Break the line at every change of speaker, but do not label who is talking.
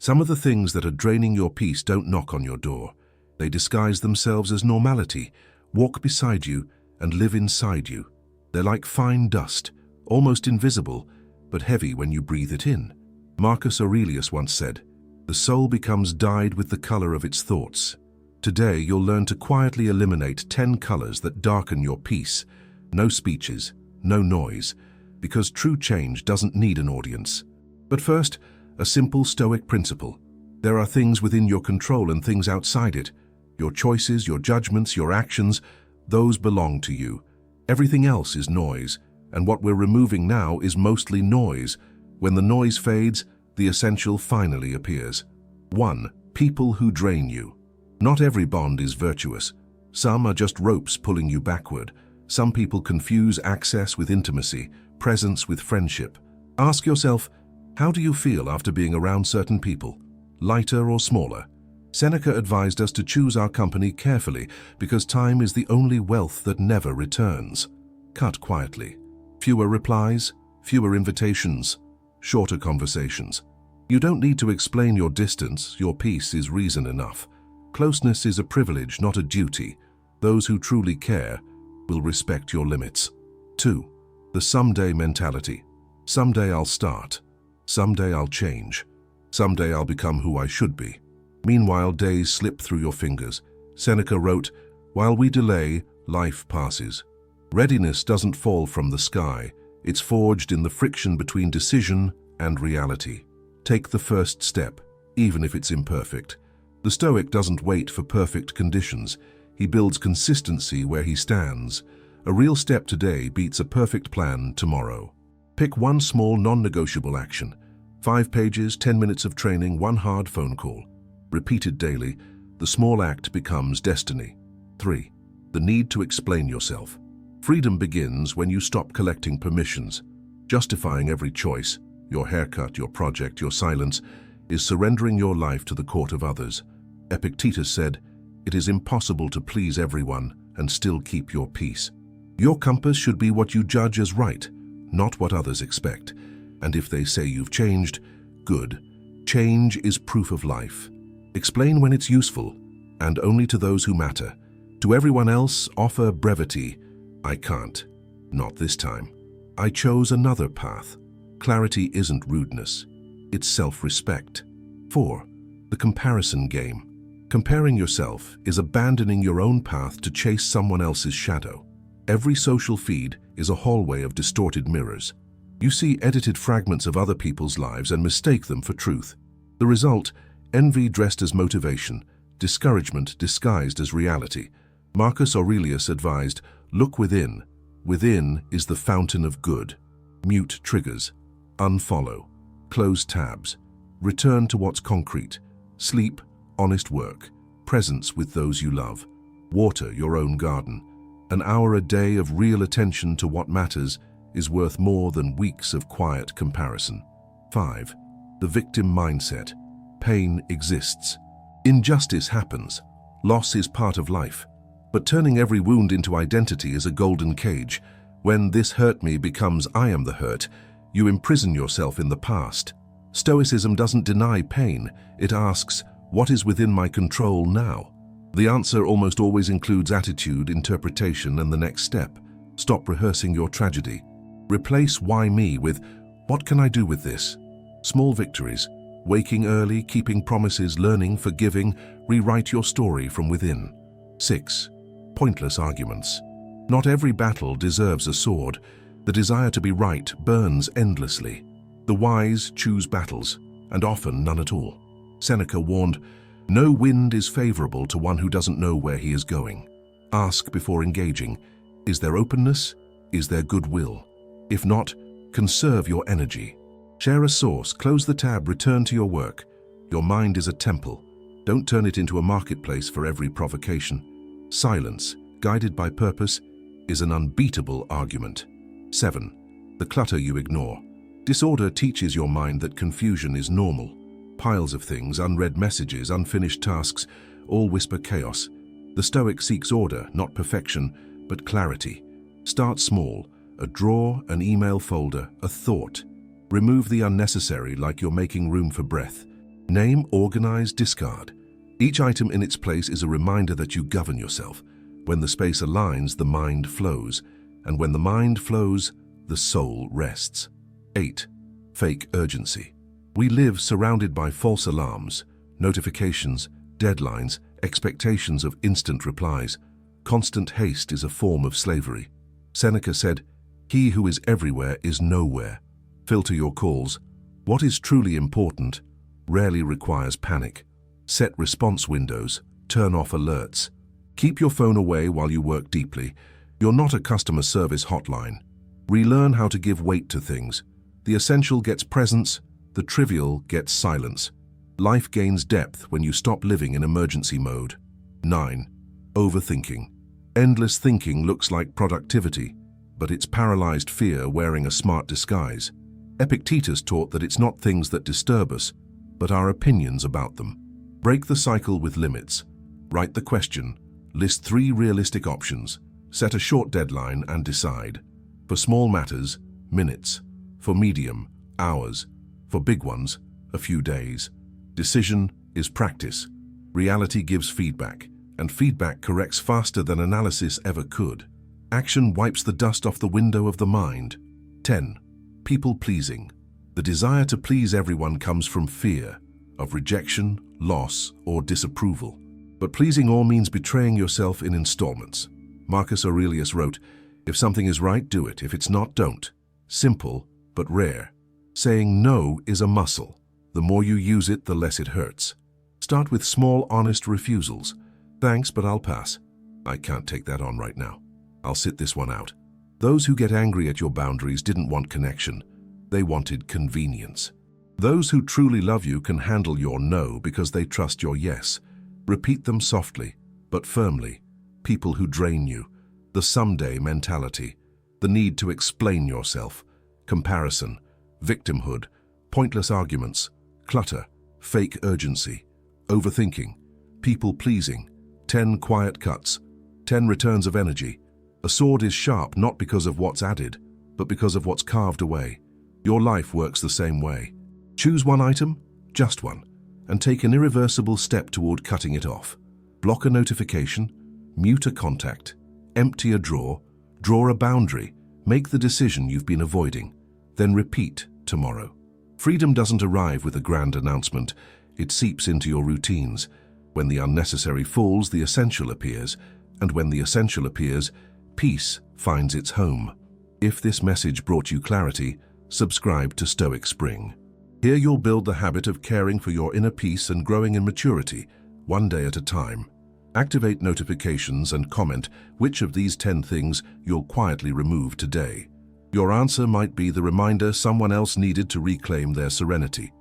Some of the things that are draining your peace don't knock on your door. They disguise themselves as normality, walk beside you, and live inside you. They're like fine dust, almost invisible, but heavy when you breathe it in. Marcus Aurelius once said, "The soul becomes dyed with the color of its thoughts." Today, you'll learn to quietly eliminate 10 colors that darken your peace. No speeches, no noise, because true change doesn't need an audience. But first, a simple Stoic principle. There are things within your control and things outside it. Your choices, your judgments, your actions, those belong to you. Everything else is noise, and what we're removing now is mostly noise. When the noise fades, the essential finally appears. 1. People who drain you. Not every bond is virtuous. Some are just ropes pulling you backward. Some people confuse access with intimacy, presence with friendship. Ask yourself, how do you feel after being around certain people? Lighter or smaller? Seneca advised us to choose our company carefully because time is the only wealth that never returns. Cut quietly. Fewer replies, fewer invitations, shorter conversations. You don't need to explain your distance, your peace is reason enough. Closeness is a privilege, not a duty. Those who truly care will respect your limits. 2. The someday mentality. Someday I'll start. Someday I'll change. Someday I'll become who I should be. Meanwhile, days slip through your fingers. Seneca wrote, "While we delay, life passes." Readiness doesn't fall from the sky. It's forged in the friction between decision and reality. Take the first step, even if it's imperfect. The Stoic doesn't wait for perfect conditions. He builds consistency where he stands. A real step today beats a perfect plan tomorrow. Pick one small non-negotiable action. 5 pages, 10 minutes of training, 1 hard phone call. Repeated daily, the small act becomes destiny. 3. The need to explain yourself. Freedom begins when you stop collecting permissions. Justifying every choice, your haircut, your project, your silence, is surrendering your life to the court of others. Epictetus said, "It is impossible to please everyone and still keep your peace." Your compass should be what you judge as right, not what others expect. And if they say you've changed, good. Change is proof of life. Explain when it's useful, and only to those who matter. To everyone else, offer brevity. I can't. Not this time. I chose another path. Clarity isn't rudeness. It's self-respect. 4. The comparison game. Comparing yourself is abandoning your own path to chase someone else's shadow. Every social feed is a hallway of distorted mirrors. You see edited fragments of other people's lives and mistake them for truth. The result, envy dressed as motivation, discouragement disguised as reality. Marcus Aurelius advised, look within. Within is the fountain of good. Mute triggers. Unfollow. Close tabs. Return to what's concrete. Sleep, honest work. Presence with those you love. Water your own garden. An hour a day of real attention to what matters is worth more than weeks of quiet comparison. 5. The victim mindset. Pain exists. Injustice happens. Loss is part of life. But turning every wound into identity is a golden cage. When "this hurt me" becomes "I am the hurt," you imprison yourself in the past. Stoicism doesn't deny pain. It asks, what is within my control now? The answer almost always includes attitude, interpretation, and the next step. Stop rehearsing your tragedy. Replace "why me" with "what can I do with this?" Small victories. Waking early, keeping promises, learning, forgiving. Rewrite your story from within. 6. Pointless arguments. Not every battle deserves a sword. The desire to be right burns endlessly. The wise choose battles, and often none at all. Seneca warned, no wind is favorable to one who doesn't know where he is going. Ask before engaging, is there openness? Is there goodwill? If not, conserve your energy. Share a source, close the tab, return to your work. Your mind is a temple. Don't turn it into a marketplace for every provocation. Silence, guided by purpose, is an unbeatable argument. 7. The clutter you ignore. Disorder teaches your mind that confusion is normal. Piles of things, unread messages, unfinished tasks, all whisper chaos. The Stoic seeks order, not perfection, but clarity. Start small, a drawer, an email folder, a thought. Remove the unnecessary like you're making room for breath. Name, organize, discard. Each item in its place is a reminder that you govern yourself. When the space aligns, the mind flows. And when the mind flows, the soul rests. 8. Fake urgency. We live surrounded by false alarms, notifications, deadlines, expectations of instant replies. Constant haste is a form of slavery. Seneca said, "He who is everywhere is nowhere." Filter your calls. What is truly important rarely requires panic. Set response windows. Turn off alerts. Keep your phone away while you work deeply. You're not a customer service hotline. Relearn how to give weight to things. The essential gets presence, the trivial gets silence. Life gains depth when you stop living in emergency mode. 9. Overthinking. Endless thinking looks like productivity, but it's paralyzed fear wearing a smart disguise. Epictetus taught that it's not things that disturb us, but our opinions about them. Break the cycle with limits. Write the question. List 3 realistic options. Set a short deadline and decide. For small matters, minutes. For medium, hours. For big ones, a few days. Decision is practice. Reality gives feedback, and feedback corrects faster than analysis ever could. Action wipes the dust off the window of the mind. 10. People-pleasing. The desire to please everyone comes from fear of rejection, loss, or disapproval. But pleasing all means betraying yourself in installments. Marcus Aurelius wrote, "If something is right, do it. If it's not, don't." Simple, but rare. Saying no is a muscle. The more you use it, the less it hurts. Start with small, honest refusals. "Thanks, but I'll pass. I can't take that on right now. I'll sit this one out." Those who get angry at your boundaries didn't want connection. They wanted convenience. Those who truly love you can handle your no because they trust your yes. Repeat them softly, but firmly. People who drain you. The someday mentality. The need to explain yourself. Comparison. Victimhood. Pointless arguments. Clutter. Fake urgency. Overthinking. People-pleasing. 10 quiet cuts. 10 returns of energy. A sword is sharp not because of what's added, but because of what's carved away. Your life works the same way. Choose one item, just one, and take an irreversible step toward cutting it off. Block a notification, mute a contact, empty a drawer, draw a boundary, make the decision you've been avoiding, then repeat tomorrow. Freedom doesn't arrive with a grand announcement. It seeps into your routines. When the unnecessary falls, the essential appears, and when the essential appears, peace finds its home. If this message brought you clarity, subscribe to Stoic Spring. Here you'll build the habit of caring for your inner peace and growing in maturity, one day at a time. Activate notifications and comment which of these 10 things you'll quietly remove today. Your answer might be the reminder someone else needed to reclaim their serenity.